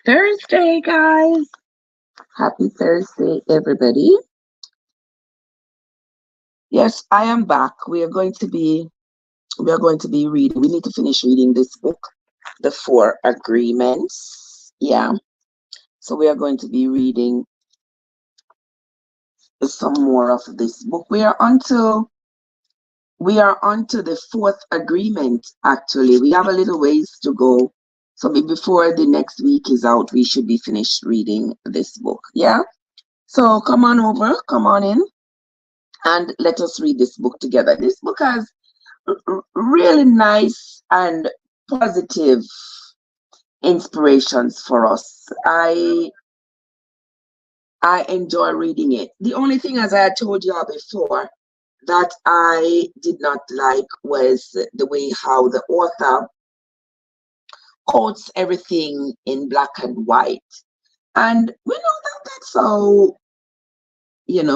Thursday, guys. Happy Thursday, everybody. Yes, I am back. We are going to be reading. We need to finish reading this book, The Four Agreements. Yeah. So we are going to be reading some more of this book. We are onto the fourth agreement, actually. We have a little ways to go. So before the next week is out, we should be finished reading this book. Yeah. So come on over, come on in, and let us read this book together. This book has really nice and positive inspirations for us. I enjoy reading it. The only thing, as I had told you all before, that I did not like was the way how the author quotes everything in black and white. And we know that that's how,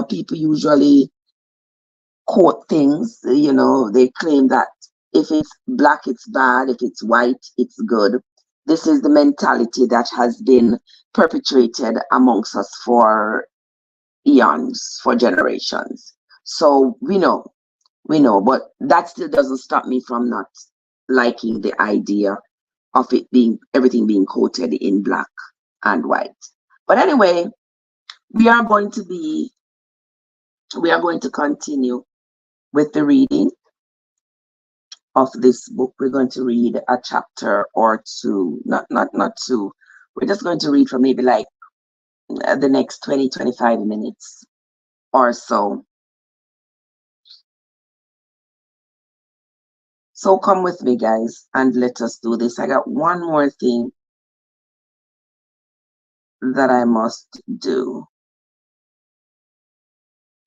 people usually quote things. They claim that if it's black, it's bad, if it's white, it's good. This is the mentality that has been perpetuated amongst us for eons, for generations. So we know, but that still doesn't stop me from not liking the idea of it being everything being quoted in black and white. But anyway, we are going to be we are going to continue with the reading of this book. We're going to read a chapter or two, not two. We're just going to read for maybe like the next 20-25 minutes or so. So come with me, guys, and let us do this. I got one more thing that I must do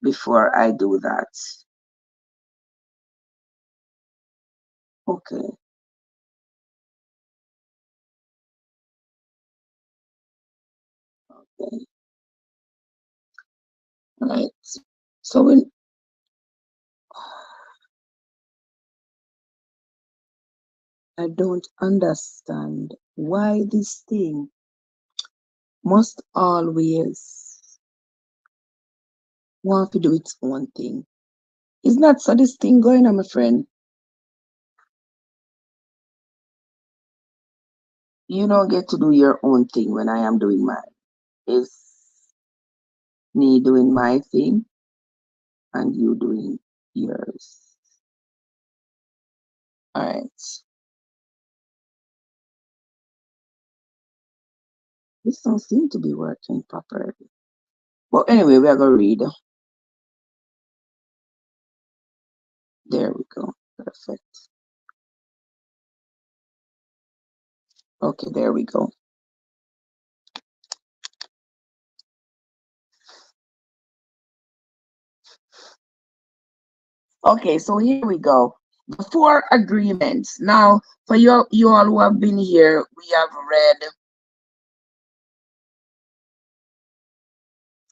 before I do that. Okay. Okay. All right. So I don't understand why this thing must always want to do its own thing. It's not so this thing going on, my friend. You don't get to do your own thing when I am doing mine. It's me doing my thing and you doing yours. All right. This don't seem to be working properly. Well, anyway, we are going to read. There we go. Perfect. Okay, there we go. Okay, so here we go. The four agreements. Now, for you all who have been here, we have read.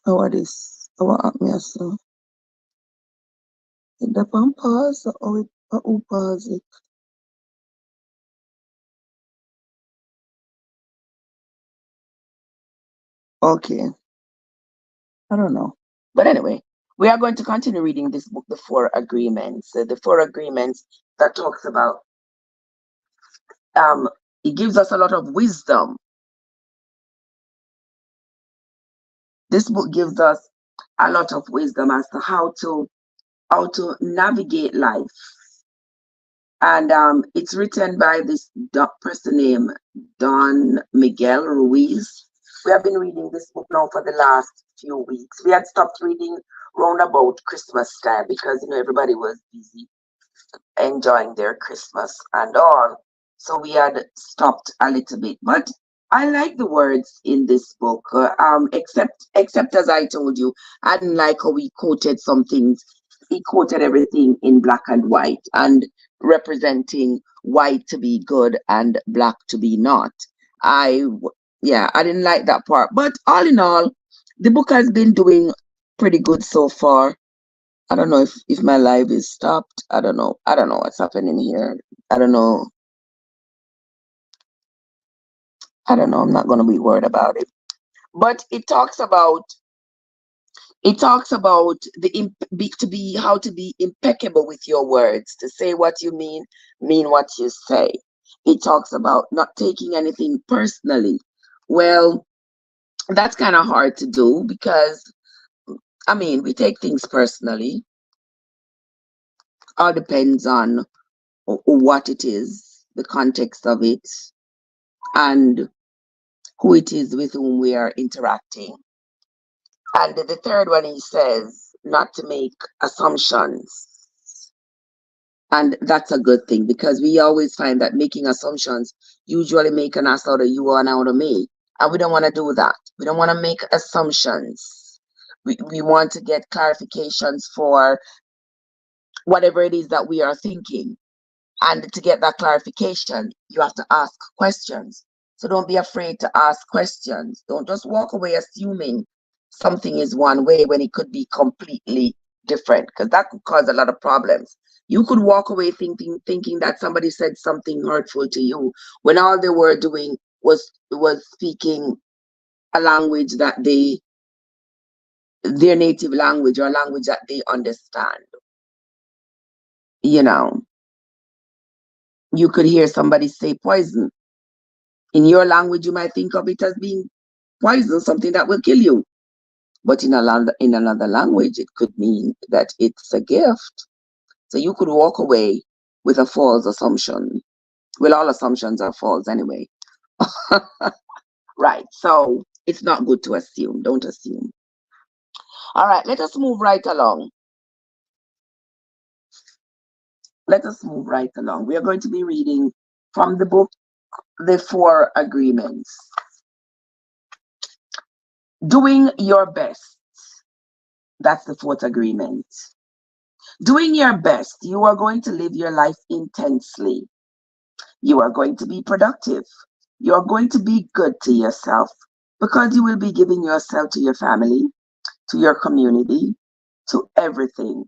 Oh, what is? Oh, what me so? The pause or who pause it? Okay, I don't know. But anyway, we are going to continue reading this book, The Four Agreements. The Four Agreements that talks about um it gives us a lot of wisdom. This book gives us a lot of wisdom as to how to navigate life. And it's written by this person named Don Miguel Ruiz. We have been reading this book now for the last few weeks. We had stopped reading round about Christmas time because everybody was busy enjoying their Christmas and all. So we had stopped a little bit. But I like the words in this book. Except as I told you, I didn't like how he quoted some things. He quoted everything in black and white and representing white to be good and black to be not. Yeah, I didn't like that part. But all in all, the book has been doing pretty good so far. I don't know if my live is stopped. I don't know. I don't know what's happening here. I don't know. I don't know, I'm not going to be worried about it. But it talks about to be how to be impeccable with your words, to say what you mean what you say. It talks about not taking anything personally. Well, that's kind of hard to do because I mean, we take things personally. All depends on what it is, the context of it, and who it is with whom we are interacting. And the third one, he says not to make assumptions. And that's a good thing because we always find that making assumptions usually make an ass out of you and out of me. And we don't want to do that. We don't want to make assumptions. We want to get clarifications for whatever it is that we are thinking. And to get that clarification, you have to ask questions. So don't be afraid to ask questions. Don't just walk away assuming something is one way when it could be completely different, because that could cause a lot of problems. You could walk away thinking that somebody said something hurtful to you when all they were doing was speaking a language that their native language or language that they understand. You know, you could hear somebody say poison. In your language, you might think of it as being poison, something that will kill you. But in another language, it could mean that it's a gift. So you could walk away with a false assumption. Well, all assumptions are false anyway. Right. So it's not good to assume. Don't assume. All right. Let us move right along. Let us move right along. We are going to be reading from the book, The Four Agreements. Doing your best. That's the fourth agreement. Doing your best, you are going to live your life intensely. You are going to be productive. You are going to be good to yourself because you will be giving yourself to your family, to your community, to everything.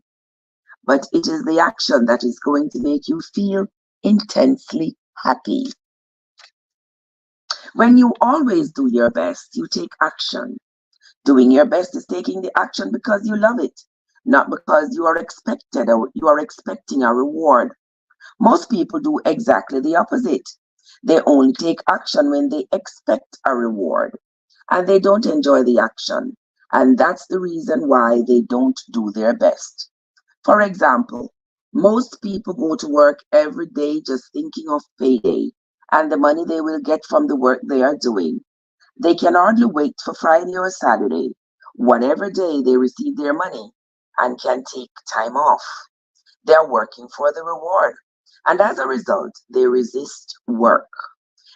But it is the action that is going to make you feel intensely happy. When you always do your best, you take action. Doing your best is taking the action because you love it, not because you are expected or you are expecting a reward. Most people do exactly the opposite. They only take action when they expect a reward and they don't enjoy the action. And that's the reason why they don't do their best. For example, most people go to work every day just thinking of payday and the money they will get from the work they are doing. They can hardly wait for Friday or Saturday, whatever day they receive their money, and can take time off. They're working for the reward. And as a result, they resist work.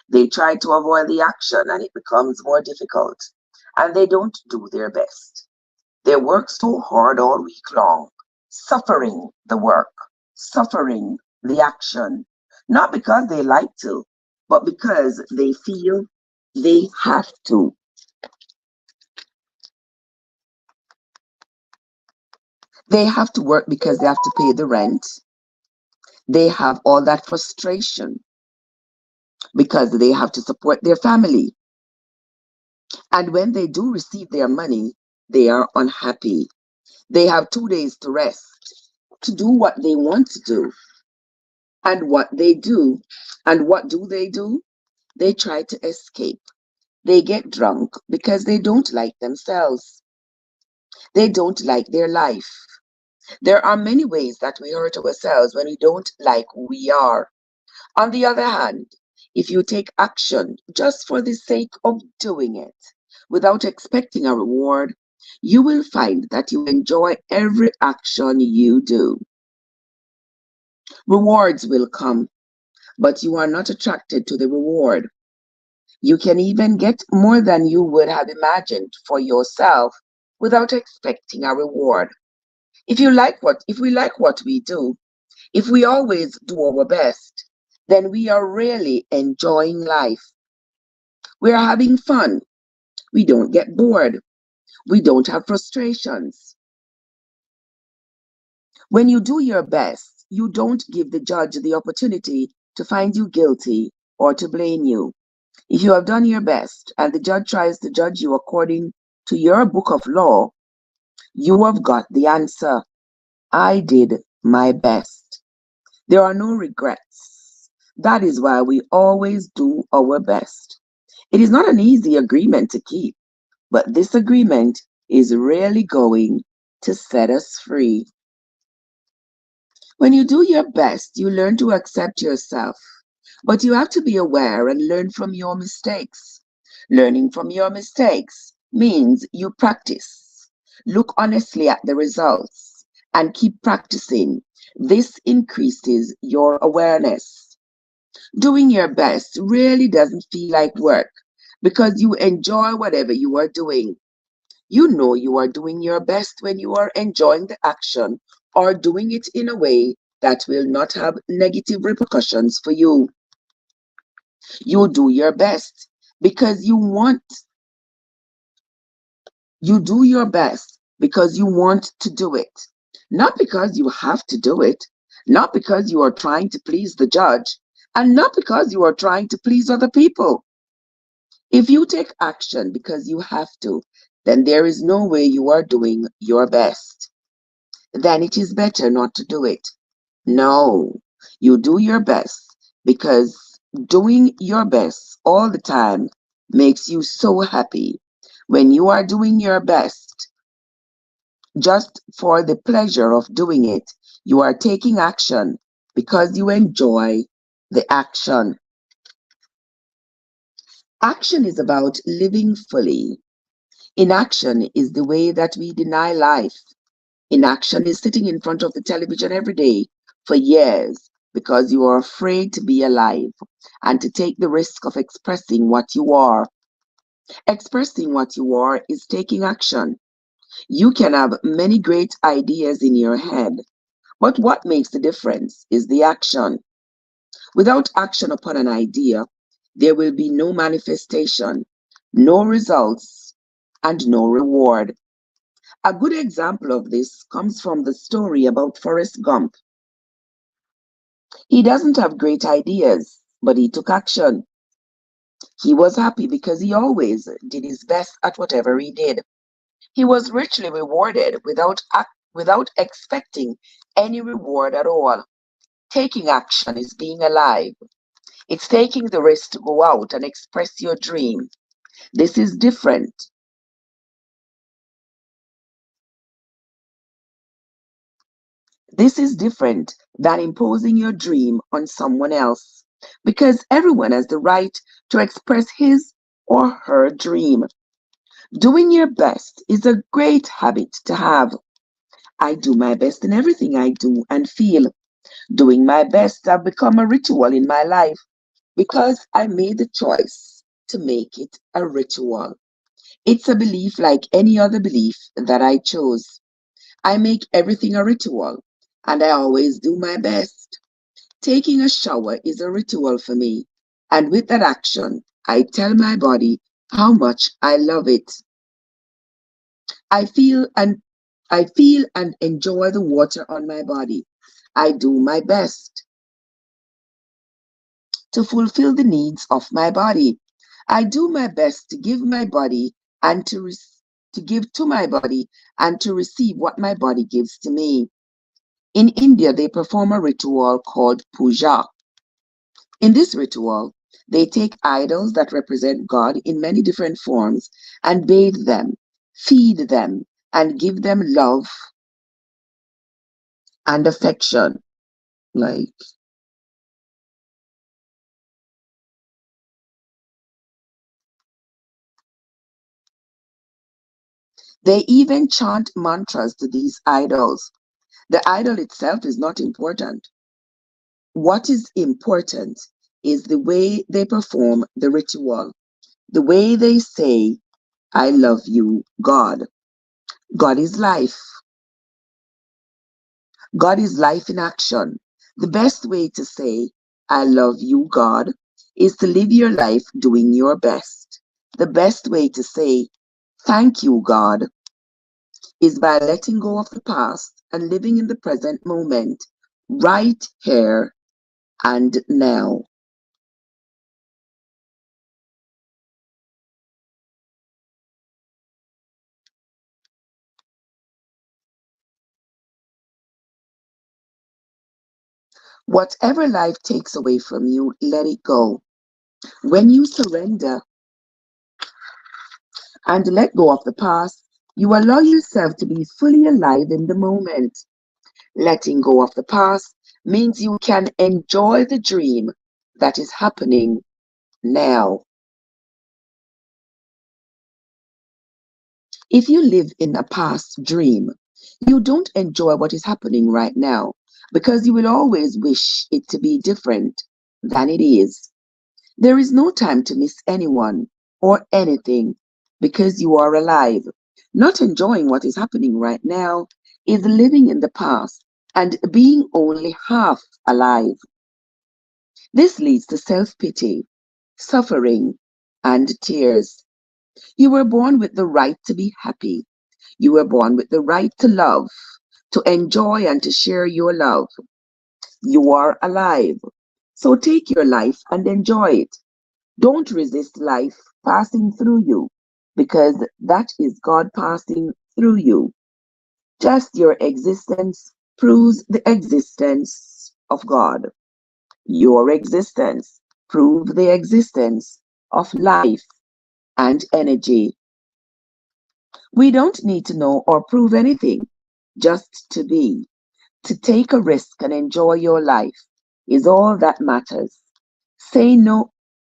They try to avoid the action and it becomes more difficult. And they don't do their best. They work so hard all week long, suffering the work, suffering the action, not because they like to, but because they feel they have to. They have to work because they have to pay the rent. They have all that frustration because they have to support their family. And when they do receive their money, they are unhappy. They have 2 days to rest, to do what they want to do. And what they do, and what do? They try to escape. They get drunk because they don't like themselves. They don't like their life. There are many ways that we hurt ourselves when we don't like who we are. On the other hand, if you take action just for the sake of doing it, without expecting a reward, you will find that you enjoy every action you do. Rewards will come, but you are not attracted to the reward. You can even get more than you would have imagined for yourself without expecting a reward. If we like what we do, if we always do our best, then we are really enjoying life. We are having fun. We don't get bored. We don't have frustrations. When you do your best, you don't give the judge the opportunity to find you guilty or to blame you. If you have done your best and the judge tries to judge you according to your book of law, you have got the answer. I did my best. There are no regrets. That is why we always do our best. It is not an easy agreement to keep, but this agreement is really going to set us free. When you do your best, you learn to accept yourself, but you have to be aware and learn from your mistakes. Learning from your mistakes means you practice. Look honestly at the results and keep practicing. This increases your awareness. Doing your best really doesn't feel like work because you enjoy whatever you are doing. You know you are doing your best when you are enjoying the action or doing it in a way that will not have negative repercussions for you. You do your best because you do your best because you want to do it, not because you have to do it, not because you are trying to please the judge, and not because you are trying to please other people. If you take action because you have to, then there is no way you are doing your best. Then it is better not to do it. No, you do your best because doing your best all the time makes you so happy. When you are doing your best just for the pleasure of doing it, you are taking action because you enjoy the action. Action is about living fully. Inaction is the way that we deny life. Inaction is sitting in front of the television every day for years because you are afraid to be alive and to take the risk of expressing what you are. Expressing what you are is taking action. You can have many great ideas in your head, but what makes the difference is the action. Without action upon an idea, there will be no manifestation, no results, and no reward. A good example of this comes from the story about Forrest Gump. He doesn't have great ideas, but he took action. He was happy because he always did his best at whatever he did. He was richly rewarded without expecting any reward at all. Taking action is being alive. It's taking the risk to go out and express your dream. This is different. This is different than imposing your dream on someone else because everyone has the right to express his or her dream. Doing your best is a great habit to have. I do my best in everything I do and feel. Doing my best have become a ritual in my life because I made the choice to make it a ritual. It's a belief like any other belief that I chose. I make everything a ritual and I always do my best. Taking a shower is a ritual for me, and with that action, I tell my body how much I love it. I feel and I feel and enjoy the water on my body. I do my best to fulfill the needs of my body. I do my best to give my body and to give to my body and to receive what my body gives to me. In India, they perform a ritual called puja. In this ritual, they take idols that represent God in many different forms and bathe them, feed them, and give them love and affection. Like they even chant mantras to these idols. The idol itself is not important. What is important is the way they perform the ritual, the way they say, I love you, God. God is life. God is life in action. The best way to say, I love you, God, is to live your life doing your best. The best way to say, thank you, God, is by letting go of the past and living in the present moment, right here and now. Whatever life takes away from you, let it go. When you surrender and let go of the past, you allow yourself to be fully alive in the moment. Letting go of the past means you can enjoy the dream that is happening now. If you live in a past dream, you don't enjoy what is happening right now because you will always wish it to be different than it is. There is no time to miss anyone or anything because you are alive. Not enjoying what is happening right now is living in the past and being only half alive. This leads to self pity, suffering, and tears. You were born with the right to be happy. You were born with the right to love, to enjoy, and to share your love. You are alive. So take your life and enjoy it. Don't resist life passing through you because that is God passing through you. Just your existence proves the existence of God. Your existence proves the existence of life and energy. We don't need to know or prove anything, just to be. To take a risk and enjoy your life is all that matters. Say no,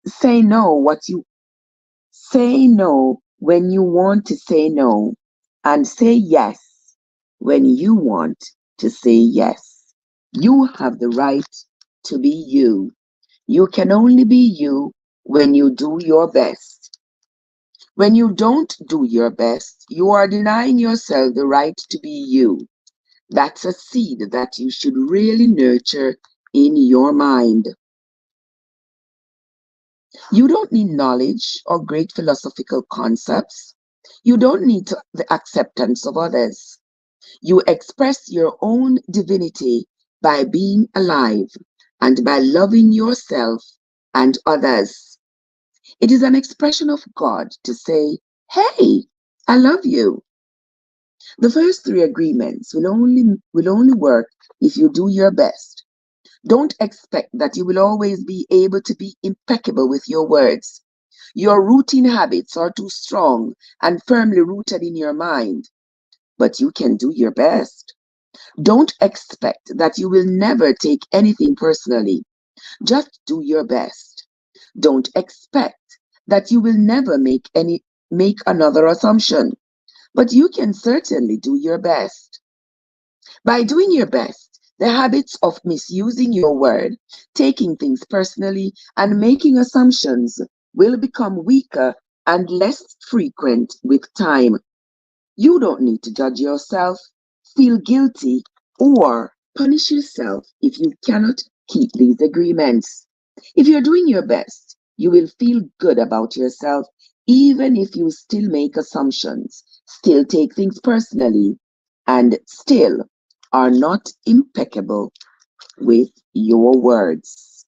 say no what you say no when you want to say no, and say yes when you want to say yes. You have the right to be you. You can only be you when you do your best. When you don't do your best, you are denying yourself the right to be you. That's a seed that you should really nurture in your mind. You don't need knowledge or great philosophical concepts. You don't need the acceptance of others. You express your own divinity by being alive and by loving yourself and others. It is an expression of God to say, "Hey, I love you." The first three agreements will only work if you do your best. Don't expect that you will always be able to be impeccable with your words. Your routine habits are too strong and firmly rooted in your mind, but you can do your best. Don't expect that you will never take anything personally. Just do your best. Don't expect that you will never make another assumption, but you can certainly do your best. By doing your best, the habits of misusing your word, taking things personally, and making assumptions will become weaker and less frequent with time. You don't need to judge yourself, feel guilty, or punish yourself if you cannot keep these agreements. If you're doing your best, you will feel good about yourself, even if you still make assumptions, still take things personally, and still are not impeccable with your words.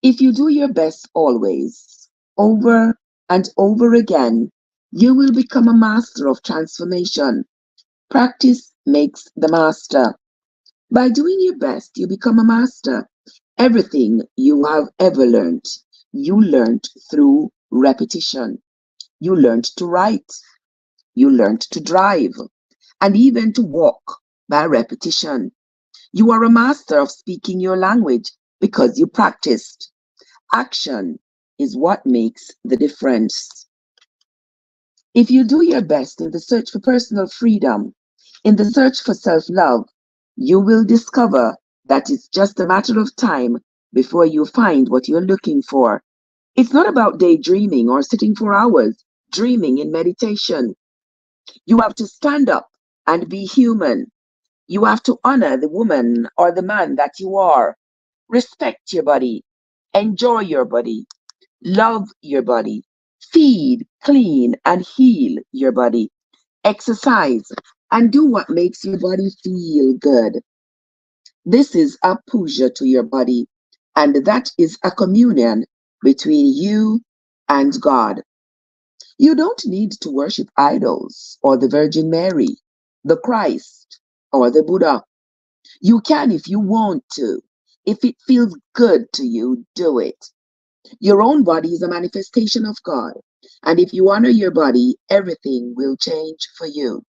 If you do your best always, over and over again, you will become a master of transformation. Practice makes the master. By doing your best, you become a master. Everything you have ever learned, you learned through repetition. You learned to write, you learned to drive, and even to walk by repetition. You are a master of speaking your language because you practiced. Action is what makes the difference. If you do your best in the search for personal freedom, in the search for self love, you will discover that it's just a matter of time before you find what you're looking for. It's not about daydreaming or sitting for hours dreaming in meditation. You have to stand up and be human. You have to honor the woman or the man that you are. Respect your body. Enjoy your body. Love your body. Feed, clean, and heal your body. Exercise and do what makes your body feel good. This is a puja to your body, and that is a communion between you and God. You don't need to worship idols or the Virgin Mary, the Christ, or the Buddha. You can if you want to. If it feels good to you, do it. Your own body is a manifestation of God. And if you honor your body, everything will change for you.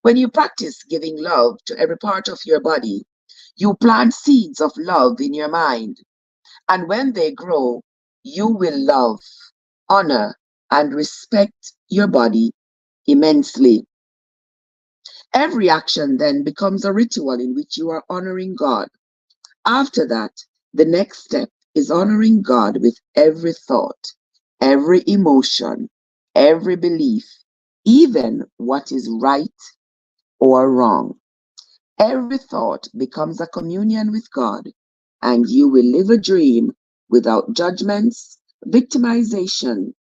When you practice giving love to every part of your body, you plant seeds of love in your mind. And when they grow, you will love, honor, and respect your body immensely. Every action then becomes a ritual in which you are honoring God. After that, the next step is honoring God with every thought, every emotion, every belief, even what is right or wrong. Every thought becomes a communion with God, and you will live a dream without judgments, victimization,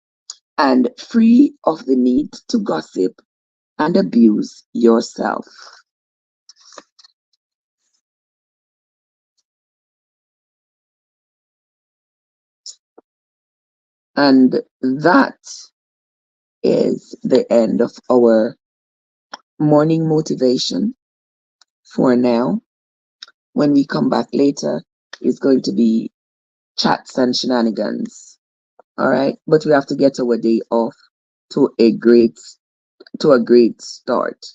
and free of the need to gossip and abuse yourself. And that is the end of our morning motivation for now. When we come back later, it's going to be chats and shenanigans. All right. But we have to get our day off to a great start.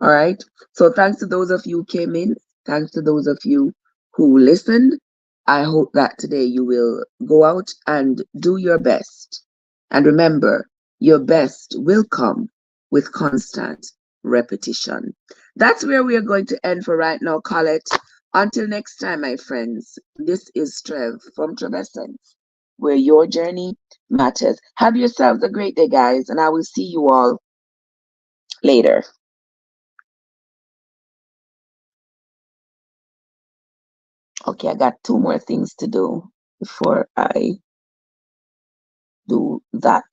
All right. So thanks to those of you who came in. Thanks to those of you who listened. I hope that today you will go out and do your best. And remember, your best will come with constant repetition. That's where we are going to end for right now, Colette. Until next time, my friends, this is Trev from Trevessence, where your journey matters. Have yourselves a great day, guys, and I will see you all later. Okay, I got two more things to do before I do that.